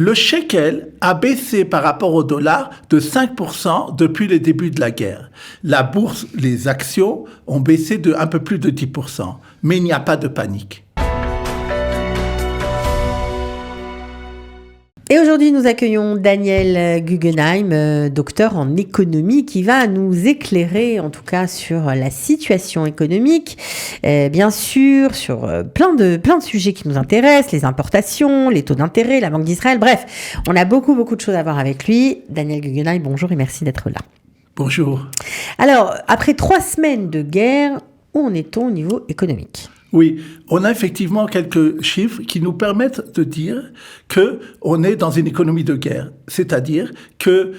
le shekel a baissé par rapport au dollar de 5% depuis le début de la guerre. La bourse, les actions ont baissé de un peu plus de 10%. Mais il n'y a pas de panique. Et aujourd'hui, nous accueillons Daniel Guggenheim, docteur en économie, qui va nous éclairer, en tout cas, sur la situation économique, bien sûr, sur plein de sujets qui nous intéressent, les importations, les taux d'intérêt, la Banque d'Israël, bref, on a beaucoup de choses à voir avec lui. Daniel Guggenheim, bonjour et merci d'être là. Bonjour. Alors, après 3 semaines de guerre, où en est-on au niveau économique ? Oui, on a effectivement quelques chiffres qui nous permettent de dire que on est dans une économie de guerre. C'est-à-dire que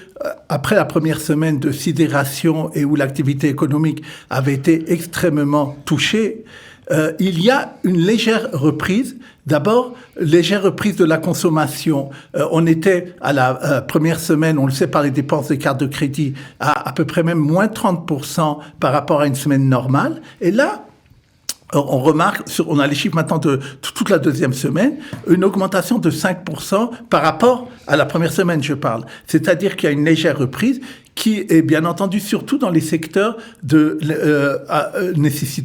après la première semaine de sidération et où l'activité économique avait été extrêmement touchée, il y a une légère reprise. D'abord, légère reprise de la consommation. On était à la première semaine, on le sait par les dépenses des cartes de crédit, à peu près même moins 30% par rapport à une semaine normale. Et là, on remarque, on a les chiffres maintenant de toute la deuxième semaine, une augmentation de 5% par rapport à la première semaine, je parle. C'est-à-dire qu'il y a une légère reprise qui est bien entendu surtout dans les secteurs de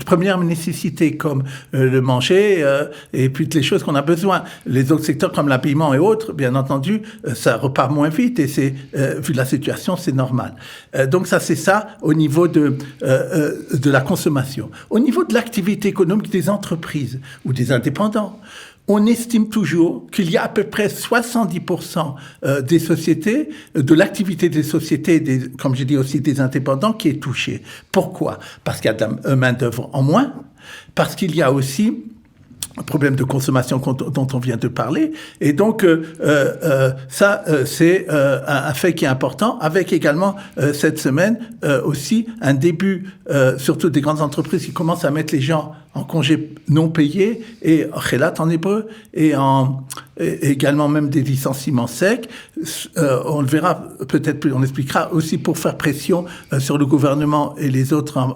première nécessité comme le manger et puis toutes les choses qu'on a besoin. Les autres secteurs comme l'habillement et autres, bien entendu, ça repart moins vite et c'est vu la situation, c'est normal. Donc ça c'est ça au niveau de la consommation. Au niveau de l'activité économique des entreprises ou des indépendants, on estime toujours qu'il y a à peu près 70% des sociétés, de l'activité des sociétés, comme j'ai dit aussi des indépendants, qui est touchée. Pourquoi ? Parce qu'il y a de la main-d'œuvre en moins, parce qu'il y a aussi un problème de consommation dont on vient de parler. Et donc, c'est un fait qui est important, avec également cette semaine aussi un début, surtout des grandes entreprises qui commencent à mettre les gens en congé non payé et chelat en hébreu et également même des licenciements secs. On le verra peut-être plus, on expliquera aussi pour faire pression sur le gouvernement et les autres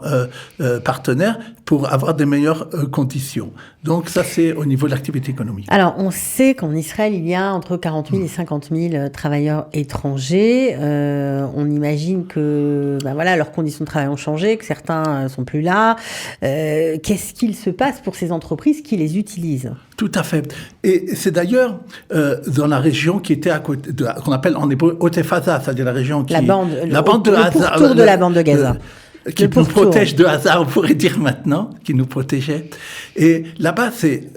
partenaires pour avoir des meilleures conditions. Donc ça c'est au niveau de l'activité économique. Alors on sait qu'en Israël il y a entre 40 000 et 50 000 travailleurs étrangers. On imagine que leurs conditions de travail ont changé, que certains sont plus là. Qu'est-ce qu'il se passe pour ces entreprises qui les utilisent ? Tout à fait. Et c'est d'ailleurs dans la région qui était à côté, qu'on appelle en hébreu Otef-Haza, c'est-à-dire la région qui... La bande de Haza. Le pourtour de la bande de Gaza. Qui nous protège de Haza, on pourrait dire maintenant, qui nous protégeait. Et là-bas, c'est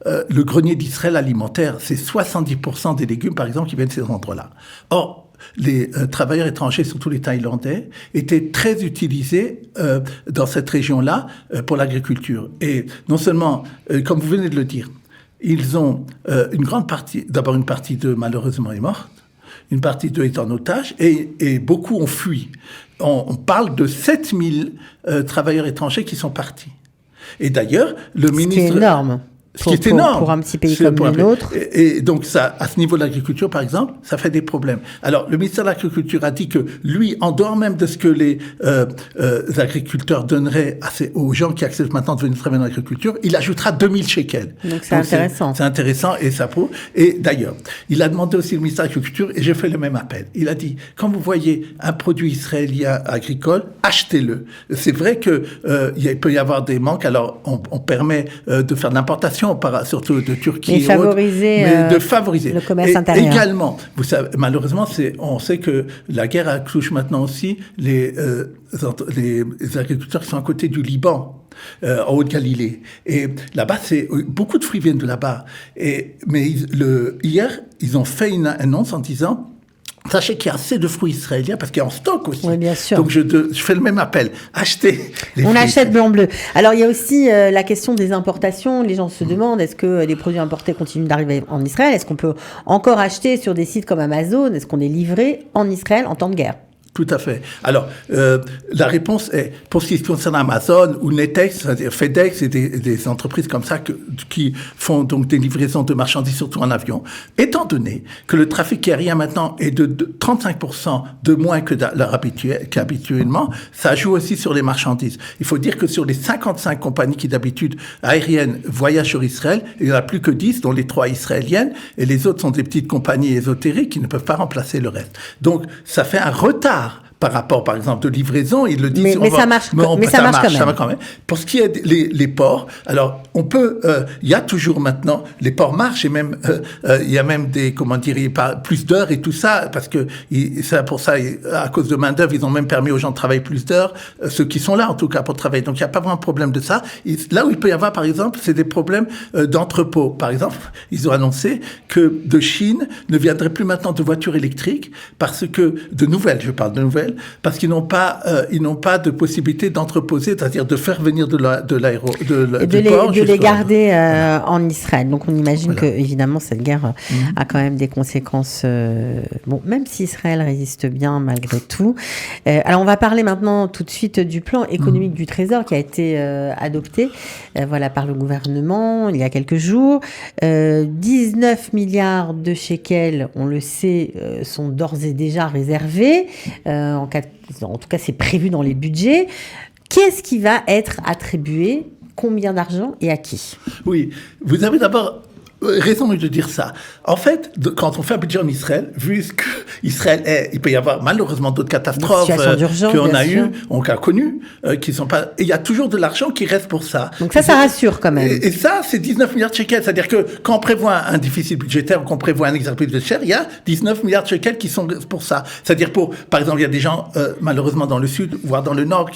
le grenier d'Israël alimentaire, c'est 70% des légumes, par exemple, qui viennent de ces endroits-là. Or, les travailleurs étrangers, surtout les Thaïlandais, étaient très utilisés dans cette région-là pour l'agriculture. Et non seulement, comme vous venez de le dire, ils ont une grande partie, d'abord une partie d'eux malheureusement est morte, une partie d'eux est en otage et beaucoup ont fui. On parle de 7000 travailleurs étrangers qui sont partis. Et d'ailleurs, le ministre... C'est énorme. Ce qui est énorme. Pour un petit pays comme le nôtre. Et donc, ça, à ce niveau de l'agriculture, par exemple, ça fait des problèmes. Alors, le ministère de l'Agriculture a dit que lui, en dehors même de ce que les agriculteurs donneraient aux gens qui acceptent maintenant de venir travailler dans l'agriculture, il ajoutera 2000 shekels. Donc, c'est intéressant. C'est intéressant et ça prouve. Et d'ailleurs, il a demandé aussi au ministère de l'Agriculture, et j'ai fait le même appel. Il a dit, quand vous voyez un produit israélien agricole, achetez-le. C'est vrai que il peut y avoir des manques. Alors, on permet de faire de l'importation, surtout de Turquie et favoriser, de favoriser le commerce intérieur. Également, vous savez, malheureusement, on sait que la guerre touche maintenant aussi les agriculteurs qui sont à côté du Liban, en Haute-Galilée. Et là-bas, beaucoup de fruits viennent de là-bas. Mais hier, ils ont fait une annonce en disant... Sachez qu'il y a assez de fruits israéliens parce qu'il y a en stock aussi. Oui, bien sûr. Donc je fais le même appel. Achetez les fruits. On achète blanc-bleu. Alors il y a aussi la question des importations. Les gens se demandent, est-ce que les produits importés continuent d'arriver en Israël ? Est-ce qu'on peut encore acheter sur des sites comme Amazon ? Est-ce qu'on est livré en Israël en temps de guerre ? Tout à fait. Alors, la réponse est, pour ce qui concerne Amazon ou Netex, c'est-à-dire FedEx et des entreprises comme ça qui font donc des livraisons de marchandises, surtout en avion, étant donné que le trafic aérien maintenant est de 35% de moins qu'habituellement, ça joue aussi sur les marchandises. Il faut dire que sur les 55 compagnies qui d'habitude aériennes voyagent sur Israël, il n'y en a plus que 10, dont les 3 israéliennes, et les autres sont des petites compagnies ésotériques qui ne peuvent pas remplacer le reste. Donc, ça fait un retard par rapport, par exemple, de livraison, ils le disent. Mais ça marche quand même. Pour ce qui est des ports, alors, on peut, il y a toujours maintenant, les ports marchent et même, il y a même des, comment dire, plus d'heures et tout ça, parce que, pour ça, à cause de main-d'œuvre, ils ont même permis aux gens de travailler plus d'heures, ceux qui sont là, en tout cas, pour travailler. Donc, il n'y a pas vraiment de problème de ça. Là où il peut y avoir, par exemple, c'est des problèmes d'entrepôt. Par exemple, ils ont annoncé que de Chine ne viendrait plus maintenant de voitures électriques parce que, je parle de nouvelles, parce qu'ils n'ont pas de possibilité d'entreposer, c'est-à-dire de faire venir du port. De les garder en Israël. Donc on imagine que évidemment cette guerre a quand même des conséquences. Même si Israël résiste bien malgré tout. Alors on va parler maintenant tout de suite du plan économique du Trésor qui a été adopté par le gouvernement il y a quelques jours. 19 milliards de shekels, on le sait, sont d'ores et déjà réservés. En tout cas, c'est prévu dans les budgets. Qu'est-ce qui va être attribué? Combien d'argent et à qui? Oui, vous avez d'abord raison de dire ça. En fait, quand on fait un budget en Israël, vu que Israël il peut y avoir malheureusement d'autres catastrophes qu'on a connues, qui sont pas, et il y a toujours de l'argent qui reste pour ça. Donc ça rassure quand même. Et ça, c'est 19 milliards de shekels. C'est-à-dire que quand on prévoit un déficit budgétaire, qu'on prévoit un exercice budgétaire, il y a 19 milliards de shekels qui sont pour ça. C'est-à-dire par exemple, il y a des gens, malheureusement dans le sud, voire dans le nord,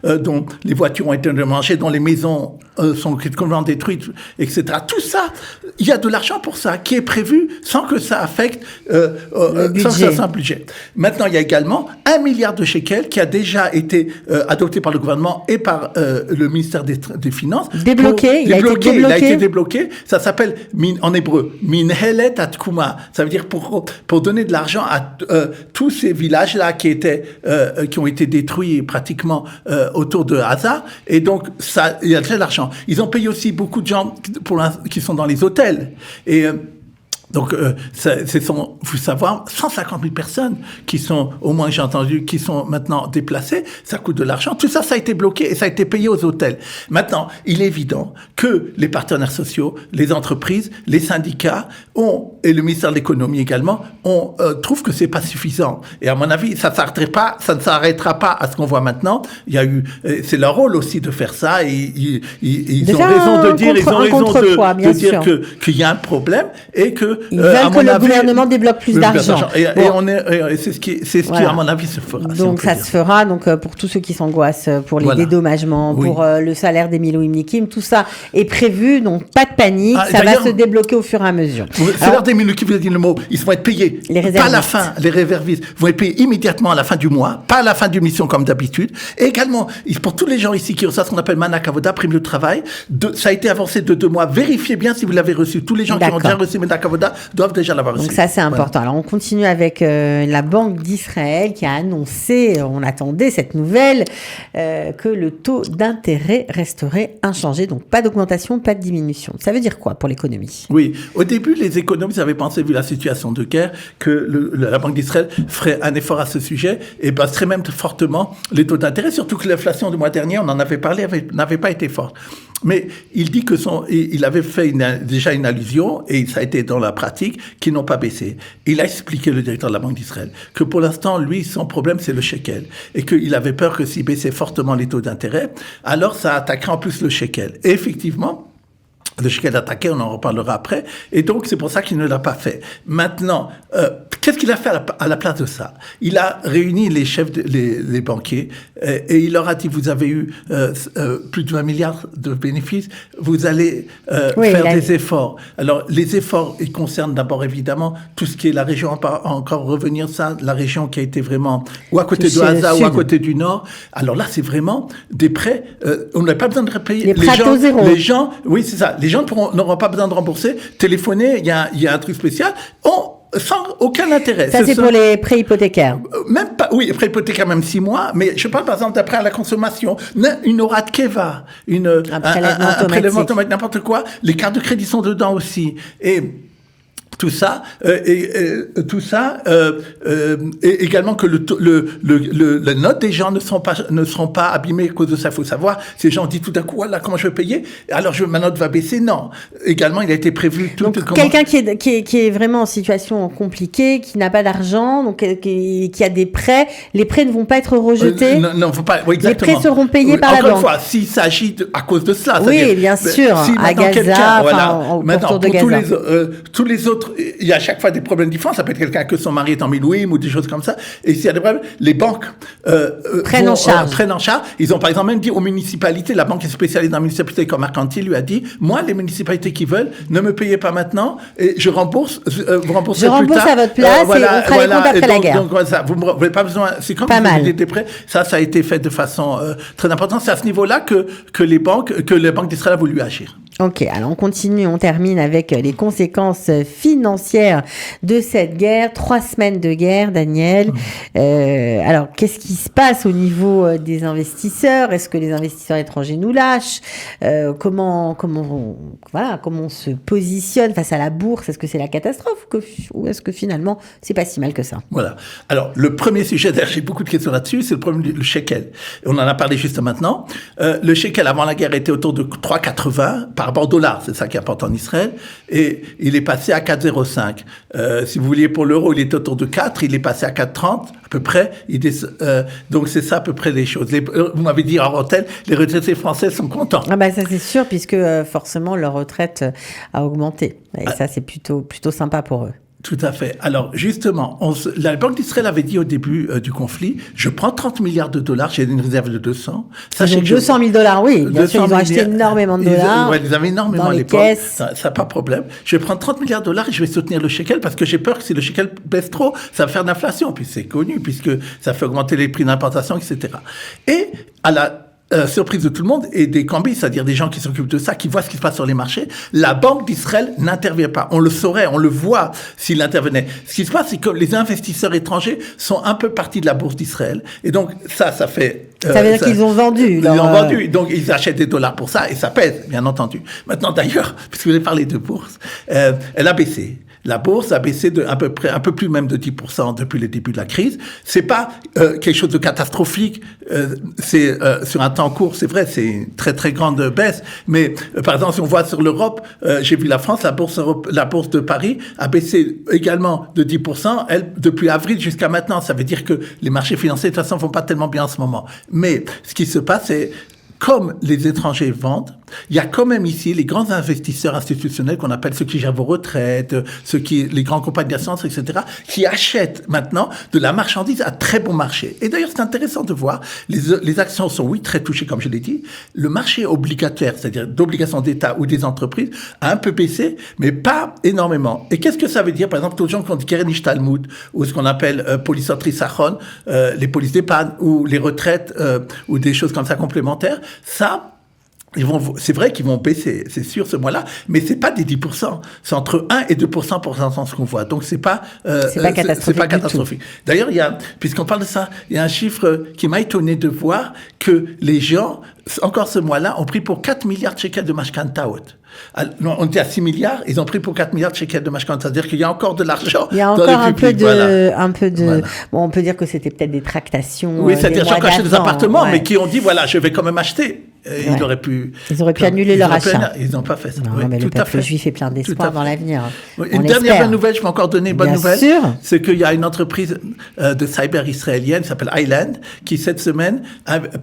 dont les voitures ont été endommagées, dont les maisons sont complètement détruites, etc. Tout ça, il y a de l'argent pour ça qui est prévu sans que ça affecte le budget. Maintenant, il y a également 1 milliard de shekels qui a déjà été adopté par le gouvernement et par le ministère des Finances. Il a été débloqué. Ça s'appelle en hébreu Minhelet Atkuma. Ça veut dire pour donner de l'argent à tous ces villages-là qui ont été détruits pratiquement autour de Gaza. Et donc, il y a déjà de l'argent. Ils ont payé aussi beaucoup de gens qui sont dans les hôtels. Et donc, faut savoir, 150 000 personnes qui sont, au moins j'ai entendu, qui sont maintenant déplacées, ça coûte de l'argent. Tout ça, ça a été bloqué et ça a été payé aux hôtels. Maintenant, il est évident que les partenaires sociaux, les entreprises, les syndicats et le ministère de l'économie également, trouvent que c'est pas suffisant. Et à mon avis, ça ne s'arrêtera pas à ce qu'on voit maintenant. C'est leur rôle aussi de faire ça et ils ont raison de dire, qu'il y a un problème et que ils veulent que le gouvernement débloque plus d'argent. Et c'est ce qui, à mon avis, se fera. Donc, ça se fera. Donc, pour tous ceux qui s'angoissent, pour les dédommagements, pour le salaire des Miloïmnikim, tout ça est prévu. Donc, pas de panique. Ça va se débloquer au fur et à mesure. Le salaire des Miloïmnikim, vous avez dit le mot, ils vont être payés. Pas à la fin. Les réservistes vont être payés immédiatement à la fin du mois, pas à la fin d'une mission comme d'habitude. Et également, pour tous les gens ici qui reçoivent ce qu'on appelle Manak Avoda, prime de travail, ça a été avancé de 2 mois. Vérifiez bien si vous l'avez reçu. Tous les gens qui ont déjà reçu Manak Avoda doivent déjà l'avoir reçu. Donc ça, c'est important. Alors, on continue avec la Banque d'Israël qui a annoncé, on attendait cette nouvelle, que le taux d'intérêt resterait inchangé. Donc, pas d'augmentation, pas de diminution. Ça veut dire quoi pour l'économie? Oui. Au début, les économistes avaient pensé, vu la situation de guerre, que la Banque d'Israël ferait un effort à ce sujet et baisserait même fortement les taux d'intérêt, surtout que l'inflation du mois dernier, on en avait parlé, n'avait pas été forte. Mais il dit il avait fait déjà une allusion, et ça a été dans la pratique, qu'ils n'ont pas baissé. Il a expliqué, le directeur de la Banque d'Israël, que pour l'instant, lui, son problème, c'est le shekel. Et qu'il avait peur que s'il baissait fortement les taux d'intérêt, alors ça attaquerait en plus le shekel. Et effectivement, le shekel attaqué, on en reparlera après. Et donc, c'est pour ça qu'il ne l'a pas fait. Maintenant, qu'est-ce qu'il a fait à la place de ça? Il a réuni les chefs, les banquiers, et il leur a dit, vous avez eu plus de 20 milliards de bénéfices, vous allez faire des efforts. Alors, les efforts, ils concernent d'abord, évidemment, tout ce qui est la région, encore revenir ça, la région qui a été vraiment, ou à côté de Gaza, ou à côté du Nord. Alors là, c'est vraiment des prêts, on n'a pas besoin de repayer. Les gens, oui, c'est ça. Les gens n'auront pas besoin de rembourser, téléphoner, il y a un truc spécial. sans aucun intérêt. Ça, c'est pour les prêts hypothécaires. Même pas, oui, prêt hypothécaire même 6 mois, mais je parle par exemple d'après à la consommation, une Orat Keva, un prélèvement automatique, n'importe quoi. Les cartes de crédit sont dedans aussi. Et tout ça, et également que la note des gens ne seront pas abîmés à cause de ça. Il faut savoir, ces gens disent tout d'un coup, voilà, comment je vais payer? Alors ma note va baisser. Non. Également, il a été prévu donc, quelqu'un qui est vraiment en situation compliquée, qui n'a pas d'argent, donc qui a des prêts, les prêts ne vont pas être rejetés. Non, faut pas. Oui, exactement. Les prêts seront payés par la banque. Encore une fois, s'il s'agit à cause de cela. Oui, bien sûr. Si à Gaza, maintenant, de pour Gaza. tous les autres, il y a à chaque fois des problèmes différents. Ça peut être quelqu'un que son mari est en Milouim ou des choses comme ça. Et s'il y a des problèmes, les banques prennent en charge. Ils ont par exemple même dit aux municipalités, la banque est spécialisée dans la municipalité comme Mercantile lui a dit, moi, les municipalités qui veulent, ne me payez pas maintenant et je rembourse, vous remboursez plus tard. Je rembourse à votre place et on fera les comptes après la guerre. Donc ça, vous n'avez pas besoin, c'est comme si vous aviez des prêts. Ça a été fait de façon très importante. C'est à ce niveau-là que les banques d'Israël a voulu agir. Ok, alors on continue, on termine avec les conséquences financières de cette guerre. 3 semaines de guerre, Daniel. Alors, qu'est-ce qui se passe au niveau des investisseurs? Est-ce que les investisseurs étrangers nous lâchent? Comment on se positionne face à la bourse? Est-ce que c'est la catastrophe ou est-ce que finalement, c'est pas si mal que ça? Voilà. Alors, le premier sujet, d'ailleurs, j'ai beaucoup de questions là-dessus, c'est le problème du shekel. Et on en a parlé juste maintenant. Le shekel, avant la guerre, était autour de 3,80 par rapport au dollar, c'est ça qui importe en Israël, et il est passé à 4,05. Si vous vouliez pour l'euro, il est autour de 4, il est passé à 4,30 à peu près. Donc c'est ça à peu près les choses. Vous m'avez dit en hôtel, les retraités français sont contents. Ah bah ça c'est sûr, puisque forcément leur retraite a augmenté. Et ça c'est plutôt sympa pour eux. Tout à fait. Alors, justement, la Banque d'Israël avait dit au début du conflit, je prends 30 milliards de dollars, j'ai une réserve de 200. Sachez 200 000 $, oui. Bien sûr, ils ont acheté énormément de dollars. Ils avaient énormément dans à les l'époque. Caisses. Ça pas de problème. Je vais prendre 30 milliards de dollars et je vais soutenir le shekel parce que j'ai peur que si le shekel baisse trop, ça va faire de l'inflation. Puis c'est connu, puisque ça fait augmenter les prix d'importation, etc. Et à la surprise de tout le monde et des cambis, c'est-à-dire des gens qui s'occupent de ça, qui voient ce qui se passe sur les marchés, la Banque d'Israël n'intervient pas. On le saurait, on le voit s'il intervenait. Ce qui se passe, c'est que les investisseurs étrangers sont un peu partis de la bourse d'Israël. Et donc, ça fait... ça veut dire qu'ils ont vendu. Ils ont vendu. Donc, ils achètent des dollars pour ça et ça pèse, bien entendu. Maintenant, d'ailleurs, puisque vous avez parlé de bourse, elle a baissé. La bourse a baissé de à peu près, un peu plus même de 10% depuis le début de la crise. C'est pas quelque chose de catastrophique. C'est sur un temps court, c'est vrai, c'est une très très grande baisse. Mais par exemple, si on voit sur l'Europe, j'ai vu la France, la bourse de Paris a baissé également de 10%. Elle, depuis avril jusqu'à maintenant, ça veut dire que les marchés financiers de toute façon vont pas tellement bien en ce moment. Mais ce qui se passe, c'est comme les étrangers vendent, il y a quand même ici les grands investisseurs institutionnels qu'on appelle ceux qui gèrent vos retraites, les grands compagnies d'assurance, etc., qui achètent maintenant de la marchandise à très bon marché. Et d'ailleurs, c'est intéressant de voir, les actions sont, oui, très touchées, comme je l'ai dit. Le marché obligataire, c'est-à-dire d'obligations d'État ou des entreprises, a un peu baissé, mais pas énormément. Et qu'est-ce que ça veut dire? Par exemple, tous les gens qui ont dit Keren Talmud, ou ce qu'on appelle police Trisachon, les polices d'épargne, ou les retraites, ou des choses comme ça complémentaires, ça, c'est vrai qu'ils vont baisser, c'est sûr, ce mois-là, mais c'est pas des 10%. C'est entre 1 et 2% pour l'instant ce qu'on voit. Donc c'est pas catastrophique. D'ailleurs, puisqu'on parle de ça, il y a un chiffre qui m'a étonné de voir que les gens, encore ce mois-là, ont pris pour 4 milliards de shekels de mashkantaot. On était à 6 milliards, ils ont pris pour 4 milliards de shekels de mashkantaot. C'est-à-dire qu'il y a encore de l'argent. Il y a encore un peu de. Voilà. Bon, on peut dire que c'était peut-être des tractations. Oui, c'est-à-dire gens qui achètent des appartements, mais qui ont dit, voilà, je vais quand même acheter. Ils auraient pu annuler leur achat. Ils n'ont pas fait ça. Non, mais le peuple juif est plein d'espoir dans l'avenir. Une dernière bonne nouvelle, je peux encore donner une bonne nouvelle. C'est qu'il y a une entreprise de cyber israélienne qui s'appelle Island, qui cette semaine,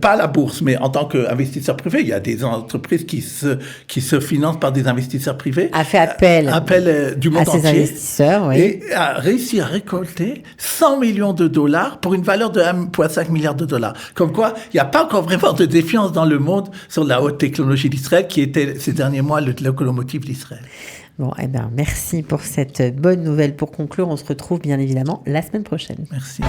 pas à la bourse, mais en tant qu'investisseur privé, il y a des entreprises qui se financent par des investisseurs privés. A fait appel du monde à ces entier, investisseurs, oui. Et a réussi à récolter 100 millions de dollars pour une valeur de 1,5 milliard de dollars. Comme quoi, il n'y a pas encore vraiment de défiance dans le monde sur la haute technologie d'Israël, qui était ces derniers mois le locomotive d'Israël. Bon, merci pour cette bonne nouvelle. Pour conclure, on se retrouve bien évidemment la semaine prochaine. Merci.